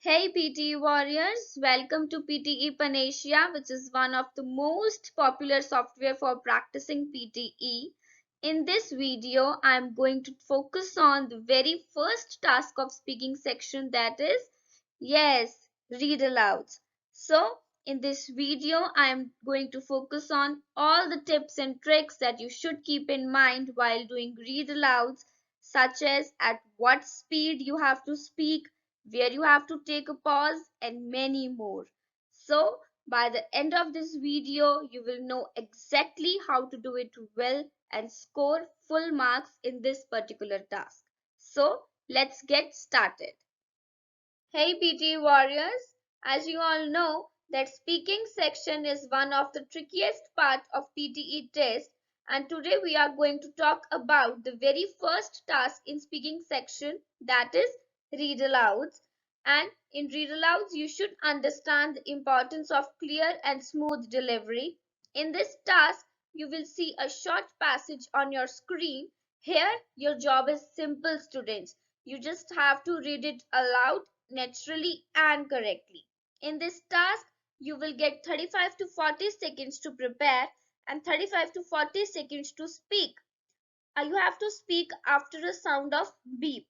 Hey PTE warriors, welcome to PTE Panacea, which is one of the most popular software for practicing PTE. In this video, I'm going to focus on the very first task of speaking section, that is, yes, read alouds. So, in this video, I'm going to focus on all the tips and tricks that you should keep in mind while doing read alouds, such as at what speed you have to speak, where you have to take a pause, and many more. So, by the end of this video, you will know exactly how to do it well and score full marks in this particular task. So, let's get started. Hey PT warriors, as you all know that speaking section is one of the trickiest part of PTE test, and today we are going to talk about the very first task in speaking section, that is read alouds. And in read alouds you should understand the importance of clear and smooth delivery. In this task you will see a short passage on your screen. Here your job is simple, students. You just have to read it aloud naturally and correctly. In this task, you will get 35 to 40 seconds to prepare and 35 to 40 seconds to speak. You have to speak after a sound of beep.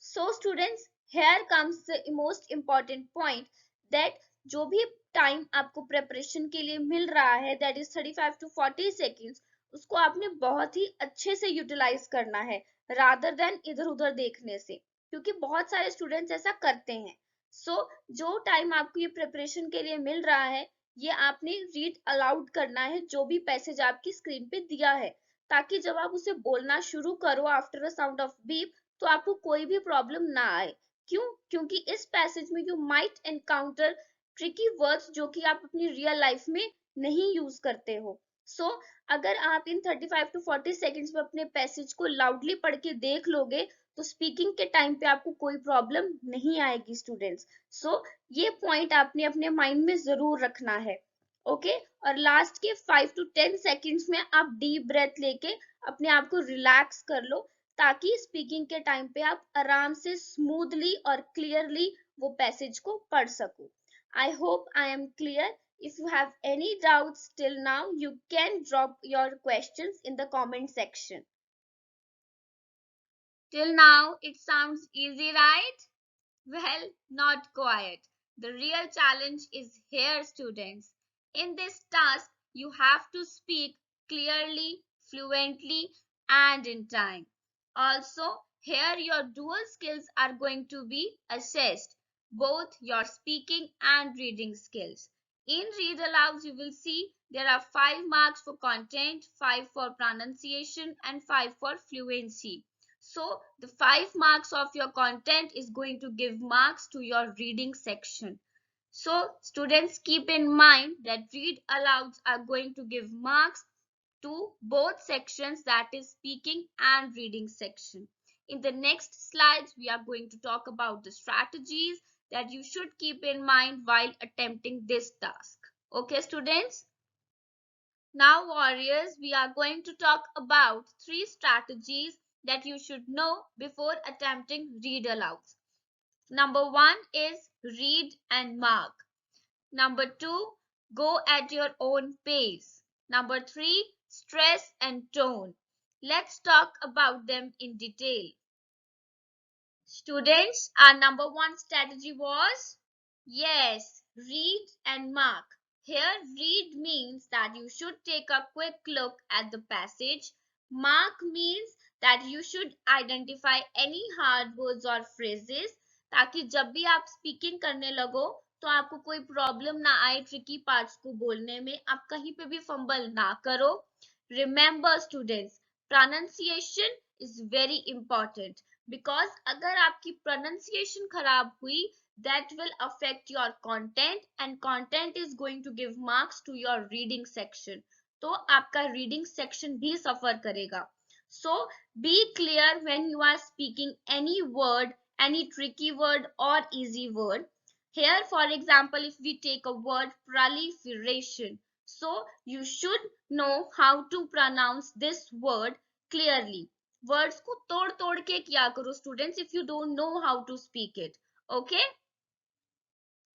So students, here comes the most important point that जो भी time आपको preparation के लिए मिल रहा है, that is 35 to 40 seconds, उसको आपने बहुत ही अच्छे से यूटिलाइज करना है rather than इधर उधर देखने से, क्योंकि बहुत सारे स्टूडेंट्स ऐसा करते हैं. सो जो टाइम आपको ये प्रिपरेशन के लिए मिल रहा है, ये आपने रीड अलाउड करना है जो भी पैसेज आपकी स्क्रीन पे दिया है, ताकि जब आप उसे बोलना शुरू करो after a sound of beep तो आपको कोई भी प्रॉब्लम ना आए. क्यों? क्योंकि इस पैसेज में you might encounter tricky words जो कि आप अपनी रियल लाइफ में नहीं यूज करते हो. सो अगर आप इन 35 टू 40 सेकेंड्स में अपने पैसेज को लाउडली पढ़ के देख लोगे तो स्पीकिंग के टाइम पे आपको कोई प्रॉब्लम नहीं आएगी स्टूडेंट्स. सो ये पॉइंट आपने अपने माइंड में जरूर रखना है. ओके और लास्ट के 5 to 10 सेकेंड्स में आप डीप ब्रेथ लेके अपने आप को रिलैक्स कर लो, ताकि स्पीकिंग के टाइम पे आप आराम से स्मूथली और क्लियरली वो पैसेज को पढ़ सको. I hope I am clear. If you have any doubts till now, you can drop your questions in the comment section. Till now, it sounds easy, right? Well, not quite. The real challenge is here, students. In this task, you have to speak clearly, fluently, and in time. Also, here your dual skills are going to be assessed, both your speaking and reading skills. In read alouds, you will see there are 5 marks for content, 5 for pronunciation, and 5 for fluency. So the 5 marks of your content is going to give marks to your reading section. So students, keep in mind that read alouds are going to give marks to both sections, that is speaking and reading section. In the next slides, we are going to talk about the strategies that you should keep in mind while attempting this task. Okay, students? Now, warriors, we are going to talk about 3 strategies that you should know before attempting read alouds. Number 1 is read and mark. Number 2, go at your own pace. Number 3, stress and tone. Let's talk about them in detail. Students, our number 1 strategy was, yes, read and mark. Here, read means that you should take a quick look at the passage. Mark means that you should identify any hard words or phrases, ताकि जब भी आप speaking करने लगो तो आपको कोई problem ना आए ट्रिकी पार्ट्स को बोलने में, आप कहीं पे भी फंबल ना करो. Remember students, pronunciation is very important, because अगर आपकी pronunciation खराब हुई, that will affect your content, and content is going to give marks to your reading section. तो आपका reading section भी suffer करेगा. So be clear when you are speaking any word, any tricky word or easy word. Here for example, if we take a word proliferation, so you should know how to pronounce this word clearly. Words को तोड़ तोड़ के किया करो students if you don't know how to speak it. Okay?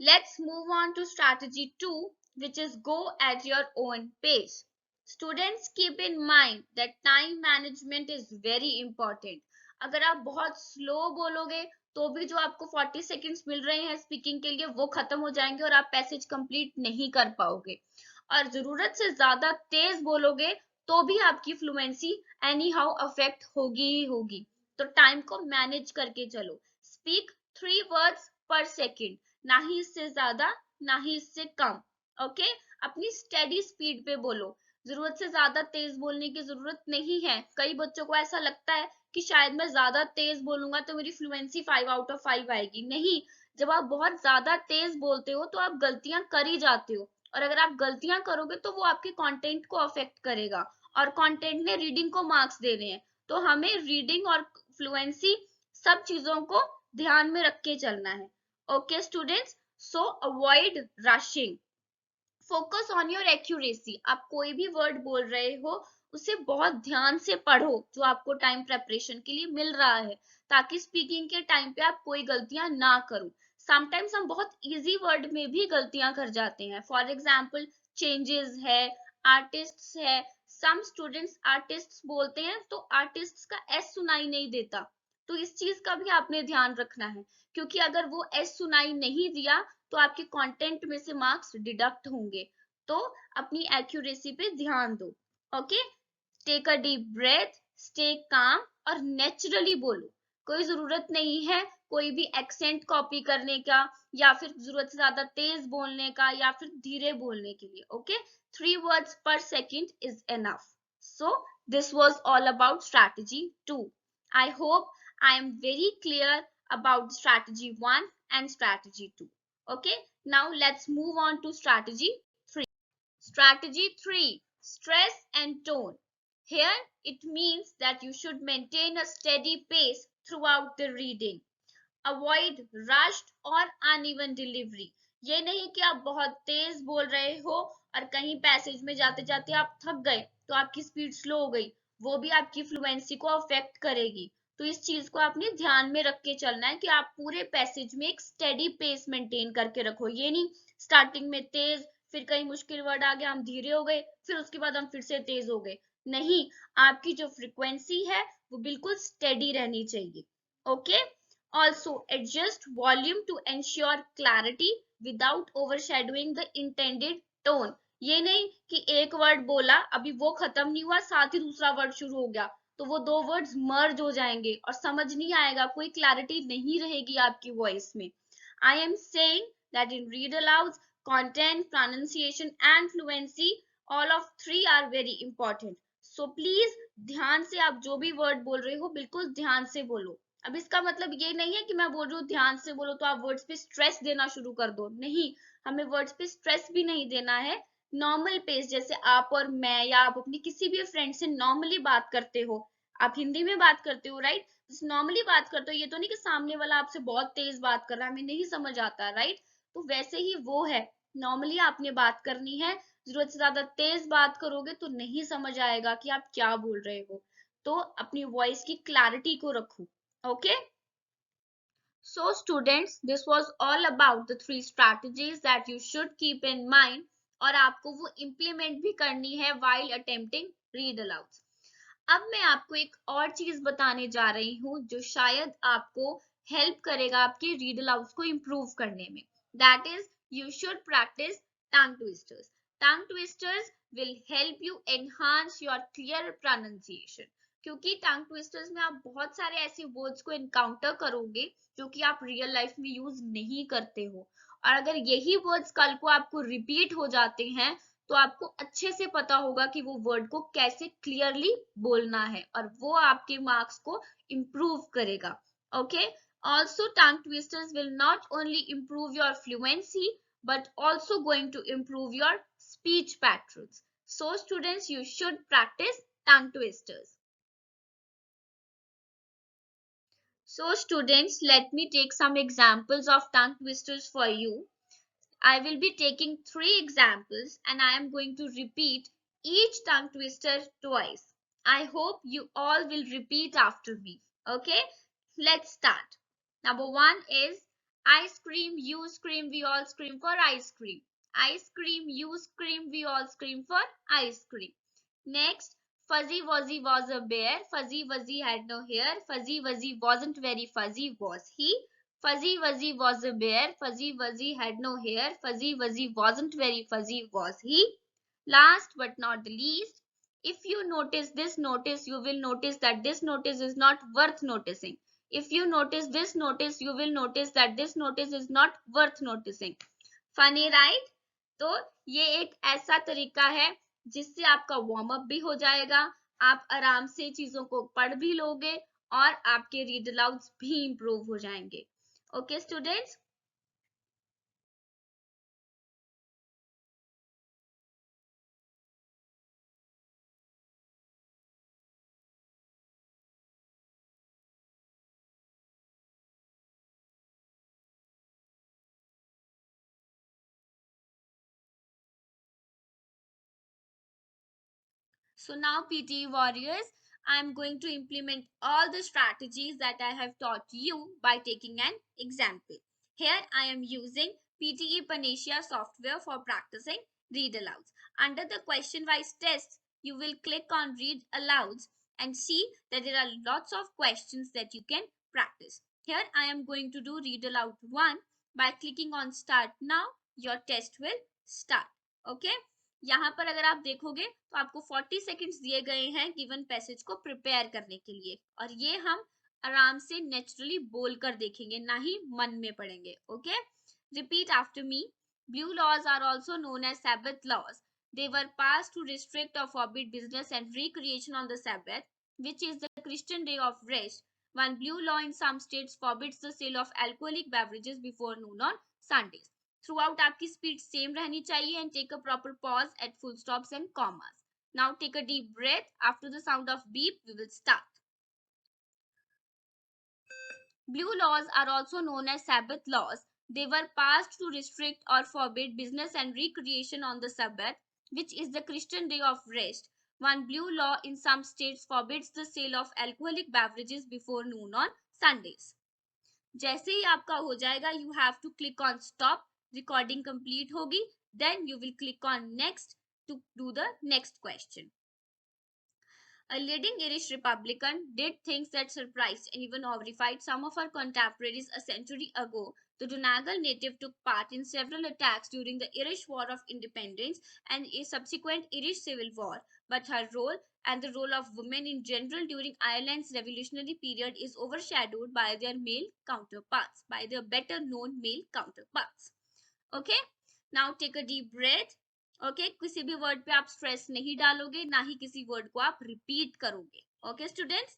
Let's move on to strategy 2, which is go at your own pace. Students, keep in mind that time management is very important. अगर आप बहुत slow बोलोगे तो भी जो आपको 40 seconds मिल रहे हैं स्पीकिंग के लिए वो खत्म हो जाएंगे और आप पैसेज कंप्लीट नहीं कर पाओगे। और जरूरत से ज्यादा तेज बोलोगे तो भी आपकी फ्लुएंसी एनी हाउ अफेक्ट होगी ही होगी। तो टाइम को मैनेज करके चलो। स्पीक 3 वर्ड्स पर सेकेंड, ना ही इससे ज्यादा ना ही इससे कम। ओके, अपनी स्टेडी स्पीड पे बोलो। जरूरत से ज्यादा तेज बोलने की जरूरत नहीं है। कई बच्चों को ऐसा लगता है कि शायद मैं ज्यादा तेज बोलूंगा तो मेरी फ्लुएंसी 5 आउट ऑफ 5 आएगी। नहीं, जब आप बहुत ज्यादा तेज बोलते हो तो आप गलतियां कर ही जाते हो, और अगर आप गलतियां करोगे तो वो आपके कंटेंट को अफेक्ट करेगा, और कंटेंट ने रीडिंग को मार्क्स देने हैं। तो हमें रीडिंग और फ्लुएंसी सब चीजों को ध्यान में रख के चलना है। Okay students, so avoid rushing, focus on your accuracy. आप कोई भी वर्ड बोल रहे हो उसे बहुत ध्यान से पढ़ो जो आपको टाइम प्रेपरेशन के लिए मिल रहा है, ताकि स्पीकिंग के टाइम पे आप कोई गलतियां ना करो। समटाइम्स हम बहुत इजी वर्ड में भी गलतियां कर जाते हैं। फॉर एग्जाम्पल, चेंजेस है, आर्टिस्ट है। सम स्टूडेंट्स आर्टिस्ट बोलते हैं तो आर्टिस्ट का एस सुनाई नहीं देता। तो इस चीज का भी आपने ध्यान रखना है, क्योंकि अगर वो एस सुनाई नहीं दिया तो आपके कंटेंट में से मार्क्स डिडक्ट होंगे। तो अपनी एक्यूरेसी पे ध्यान दो। Okay, take a deep breath, stay calm और नेचुरली बोलो। कोई जरूरत नहीं है कोई भी एक्सेंट कॉपी करने का, या फिर जरूरत से ज्यादा तेज बोलने का, या फिर धीरे बोलने के लिए। ओके, 3 वर्ड्स पर second is enough. So this was all about strategy 2। I hope I am very clear about strategy 1 and strategy 2. Okay, now let's move on to strategy 3. Strategy 3, stress and tone. Here it means that you should maintain a steady pace throughout the reading. Avoid rushed और uneven delivery. ये नहीं कि आप बहुत तेज बोल रहे हो और कहीं पैसेज में जाते जाते आप थक गए तो आपकी स्पीड स्लो हो गई, वो भी आपकी फ्लुएंसी को अफेक्ट करेगी। तो इस चीज को आपने ध्यान में रख के चलना है कि आप पूरे पैसेज में एक स्टेडी पेस मेंटेन करके रखो। ये नहीं स्टार्टिंग में तेज, फिर कहीं मुश्किल वर्ड आ गया हम धीरे हो गए, फिर उसके बाद हम फिर से तेज हो गए। नहीं, आपकी जो फ्रीक्वेंसी है वो बिल्कुल स्टेडी रहनी चाहिए। Okay, also adjust volume to ensure clarity without overshadowing the intended tone. ये नहीं कि एक वर्ड बोला अभी वो खत्म नहीं हुआ साथ ही दूसरा वर्ड शुरू हो गया तो वो दो वर्ड्स मर्ज हो जाएंगे और समझ नहीं आएगा, कोई क्लैरिटी नहीं रहेगी आपकी वॉइस में। I am saying that in read aloud, content, pronunciation and fluency, all of three are very important. So please ध्यान से आप जो भी वर्ड बोल रहे हो बिल्कुल ध्यान से बोलो। अब इसका मतलब ये नहीं है कि मैं बोल रही हूँ ध्यान से बोलो तो आप वर्ड्स पे स्ट्रेस देना शुरू कर दो। नहीं, हमें वर्ड्स पे स्ट्रेस भी नहीं देना है। नॉर्मल पेस, जैसे आप और मैं या आप अपनी किसी भी फ्रेंड से नॉर्मली बात करते हो, आप हिंदी में बात करते हो राइट, नॉर्मली बात करते हो। ये तो नहीं कि सामने वाला आपसे बहुत तेज बात कर रहा है हमें नहीं समझ आता राइट। तो वैसे ही वो है, नॉर्मली आपने बात करनी है। जरूरत से ज्यादा तेज बात करोगे तो नहीं समझ आएगा कि आप क्या बोल रहे हो। तो अपनी वॉइस की क्लैरिटी को रखो। Okay, so students, this was all about the 3 strategies that you should keep in mind और आपको वो implement भी करनी है while attempting read aloud. अब मैं आपको एक और चीज बताने जा रही हूँ जो शायद आपको हेल्प करेगा आपके रीड अलाउड्स को इम्प्रूव करने में। That is, you should practice tongue twisters. Tongue twisters will help you enhance your clear pronunciation, क्योंकि टंग ट्विस्टर्स में आप बहुत सारे ऐसे वर्ड्स को एनकाउंटर करोगे जो कि आप रियल लाइफ में यूज नहीं करते हो, और अगर यही वर्ड्स कल को आपको रिपीट हो जाते हैं तो आपको अच्छे से पता होगा कि वो वर्ड को कैसे क्लियरली बोलना है और वो आपके मार्क्स को इम्प्रूव करेगा। Okay, also tongue twisters will not only improve your fluency but also going to improve your speech patterns. So students, you should practice tongue twisters. So students, let me take some examples of tongue twisters for you. I will be taking 3 examples and I am going to repeat each tongue twister twice. I hope you all will repeat after me. Okay, let's start. Number 1 is Ice cream, you scream, we all scream for ice cream. Ice cream, you scream, we all scream for ice cream. Next, Fuzzy Wuzzy was a bear. Fuzzy Wuzzy had no hair. Fuzzy Wuzzy wasn't very fuzzy, was he? Fuzzy Wuzzy was a bear. Fuzzy Wuzzy had no hair. Fuzzy Wuzzy wasn't very fuzzy, was he? Last but not the least, if you notice this notice, you will notice that this notice is not worth noticing. If you notice this notice, you will notice that this notice is not worth noticing. Funny, right? तो ये एक ऐसा तरीका है जिससे आपका warm up भी हो जाएगा, आप आराम से चीजों को पढ़ भी लोगे और आपके रीड अलाउड्स भी इंप्रूव हो जाएंगे. Okay students. So now PTE warriors, I am going to implement all the strategies that I have taught you by taking an example. Here I am using PTE Panacea software for practicing read alouds. Under the question wise test, you will click on read alouds and see that there are lots of questions that you can practice. Here I am going to do read aloud 1. By clicking on start now, your test will start. Okay. यहाँ पर अगर आप देखोगे तो आपको 40 seconds दिए गए हैं गिवन पैसेज को प्रिपेयर करने के लिए, और ये हम आराम से नेचुरली बोलकर देखेंगे, ना ही मन में पढ़ेंगे. Okay, repeat after me. Blue laws are also known as Sabbath laws. They were passed to restrict or forbid business and recreation on the Sabbath, which is the Christian day of rest. One blue law in some states forbids the sale of alcoholic beverages before noon on Sundays. Throughout आपकी speed same रहनी चाहिए and take a proper pause at full stops and commas. Now take a deep breath. After the sound of beep we will start. Blue laws are also known as Sabbath laws. They were passed to restrict or forbid business and recreation on the Sabbath, which is the Christian day of rest. One blue law in some states forbids the sale of alcoholic beverages before noon on Sundays. जैसे ही आपका हो जाएगा, you have to click on stop. Recording complete होगी, then you will click on next to do the next question. A leading Irish Republican did things that surprised and even horrified some of her contemporaries a century ago. The Donegal native took part in several attacks during the Irish War of Independence and a subsequent Irish Civil War, but her role and the role of women in general during Ireland's revolutionary period is overshadowed by their male counterparts, by their better known male counterparts. Okay, now take a deep breath. Okay, किसी भी word पे आप stress नहीं डालोगे, ना ही किसी word को आप रिपीट करोगे. Okay students.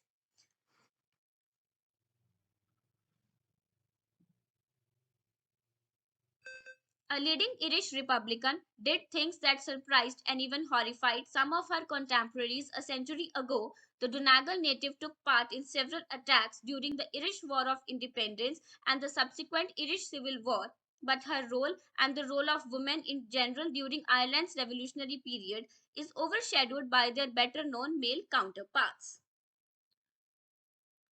A leading Irish Republican did things that surprised and even horrified some of her contemporaries a century ago. The Donegal native took part in several attacks during the Irish War of Independence and the subsequent Irish Civil War, but her role and the role of women in general during Ireland's revolutionary period is overshadowed by their better known male counterparts.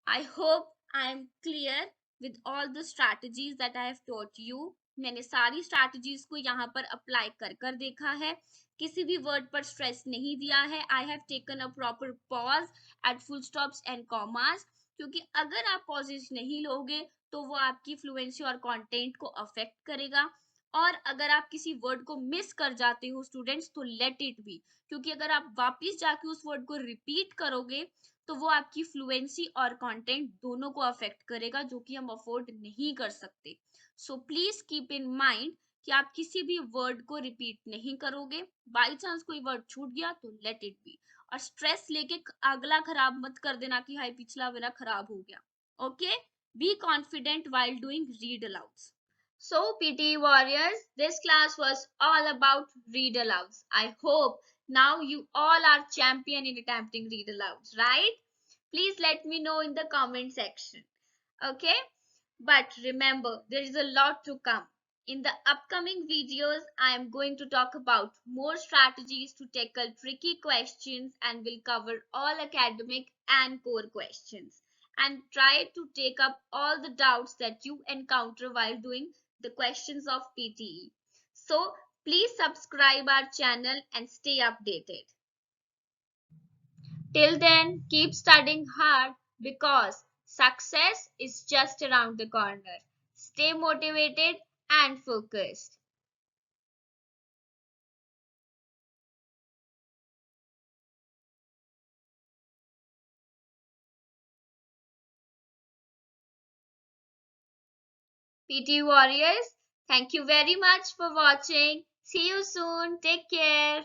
I hope I am clear with all the strategies that I have taught you. मैंने सारी strategies को यहाँ पर apply कर देखा है, किसी भी word पर stress नहीं दिया है. I have taken a proper pause at full stops and commas, क्योंकि अगर आप pauses नहीं लोगे तो वो आपकी fluency और content को affect करेगा. और अगर आप किसी वर्ड को मिस कर जाते हो स्टूडेंट्स तो लेट इट बी, क्योंकि अगर आप वापस जाके उस वर्ड को रिपीट करोगे तो वो आपकी फ्लुएंसी और कंटेंट दोनों को अफेक्ट करेगा, जो कि हम अफोर्ड नहीं कर सकते. So please keep in mind कि आप किसी भी वर्ड को रिपीट नहीं करोगे. बाई चांस कोई वर्ड छूट गया तो लेट इट बी, और स्ट्रेस लेके अगला खराब मत कर देना कि हाई पिछला मेरा खराब हो गया. Okay, be confident while doing read alouds. So PTE warriors, this class was all about read alouds. I hope now you all are champion in attempting read alouds, right? Please let me know in the comment section. Okay, but remember there is a lot to come. In the upcoming videos I am going to talk about more strategies to tackle tricky questions and will cover all academic and core questions. and try to take up all the doubts that you encounter while doing the questions of PTE. So please subscribe our channel and stay updated. Till then, keep studying hard because success is just around the corner. Stay motivated and focused. PT Warriors, thank you very much for watching. See you soon. Take care.